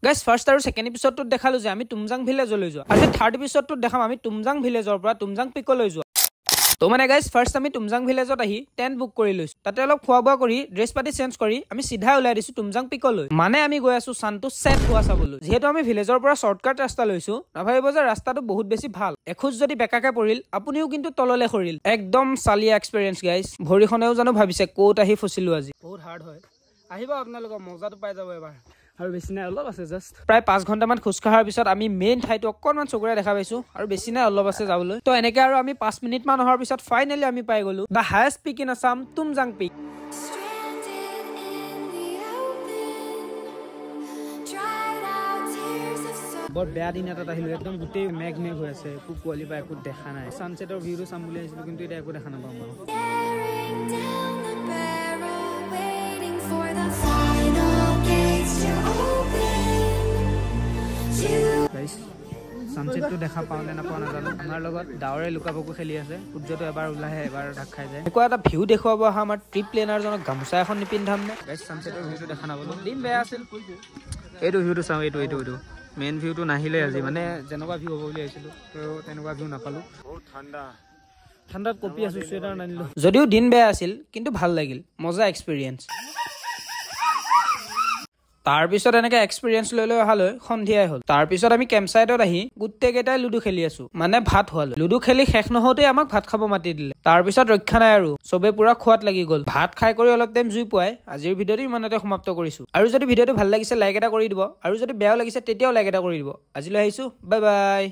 Guys first আৰু second এপিছডটোত দেখালো যে আমি তুমজাং ভিলেজলৈ যোৱা। আজি থাৰ্ড এপিছডটোত দেখাম আমি তুমজাং ভিলেজৰ পৰা তুমজাং পিকলৈ যোৱা। তো মানে গাইজ ফাৰ্ষ্ট আমি তুমজাং ভিলেজত আহি টেণ্ট বুক কৰি লৈছো। তাতে অলপ খোৱা বোৱা কৰি ড্ৰেছ পাতি চেঞ্জ কৰি আমি চিধা ওলাই দিছো তুমজাং পিকলৈ। মানে আমি গৈ আছো চানটো ছেট হোৱা চাবলৈ। যিহেতু আমি ভিলেজৰ পৰা শ্বৰ্টকাট ৰাস্তা লৈছো, নাভাবিব যে ৰাস্তাটো বহুত বেছি ভাল। এখোজ যদি বেকাকে পৰিল আপুনিও কিন্তু তললৈ সৰিল। একদম চালিয়া এক্সপিৰিয়েঞ্চ গাইজ। ভৰিখনেও জানো ভাবিছে ক'ত আহি ফচিলো আজি। বহুত হাৰ্ড হয়, আহিব আপোনালোকৰ মজাটো পাই যাব এবাৰ। আৰু বেছি নাই, অলপ আছে জাষ্ট। প্ৰায় 5 ঘণ্টামান খোজ কঢ়াৰ পিছত আমি মেইন ঠাইটো অকণমান চকুৰে দেখা পাইছো আৰু বেছি নাই, অলপ আছে যাবলৈ। তো এনেকে আৰু আমি 5 মিনিটমান অহাৰ পিছত ফাইনেলি আমি পাই গলো the highest peak in Assam, Tumjang peak. বৰ বেয়া দিন এটাত আহিলো, একদম গোটেই মেঘ হৈ আছে, একো কুঁৱলী বা একো দেখা নাই। ছানছেটৰ ভিউটো চাম বুলি আহিছিলো কিন্তু এতিয়া একো দেখা নাপাম বাৰু। ছানছেটটো দেখা পাওঁ নে নাপাওঁ নাজানো। আমাৰ লগত ডাৱৰে লুকা-ভাকু খেলি আছে, সূৰ্যটো এবাৰ ওলাহে এবাৰ ঢাক খাই যায়। এনেকুৱা এটা ভিউ দেখুৱাব অহা আমাৰ ট্ৰিপ প্লেনাৰজনক গামোচা এখন নিপিন্ধাম নে? ছানছেটৰ ভিউটো দেখা নাপালো, দিন বেয়া আছিল। এইটো ভিউটো চাওঁ, এইটো মেইন ভিউটো নাহিলে আজি, মানে যেনেকুৱা ভিউ হ'ব বুলি আহিছিলো তো তেনেকুৱা ভিউ নাপালো। বহুত ঠাণ্ডাত কঁপি আছো, চুৱেটাৰ নানিলো। যদিও দিন বেয়া আছিল কিন্তু ভাল লাগিল, মজা এক্সপিৰিয়েঞ্চ। তাৰপিছত এনেকে এক্সপিৰিয়েঞ্চ লৈ অহালৈ সন্ধিয়াই হ'ল। তাৰপিছত আমি কেম্প চাইটত আহি গোটেই কেইটাই লুডু খেলি আছো, মানে ভাত হোৱালৈ। লুডু খেলি শেষ নহওঁতে আমাক ভাত খাব মাতি দিলে। তাৰপিছত ৰক্ষা নাই আৰু, চবে পুৰা খোৱাত লাগি গ'ল। ভাত খাই কৰি অলপ টাইম জুই পুৱাই আজিৰ ভিডিঅ'টো ইমানতে সমাপ্ত কৰিছো। আৰু যদি ভিডিঅ'টো ভাল লাগিছে লাইক এটা কৰি দিব, আৰু যদি বেয়াও লাগিছে তেতিয়াও লাইক এটা কৰি দিব। আজিলৈ আহিছো, বাই বাই।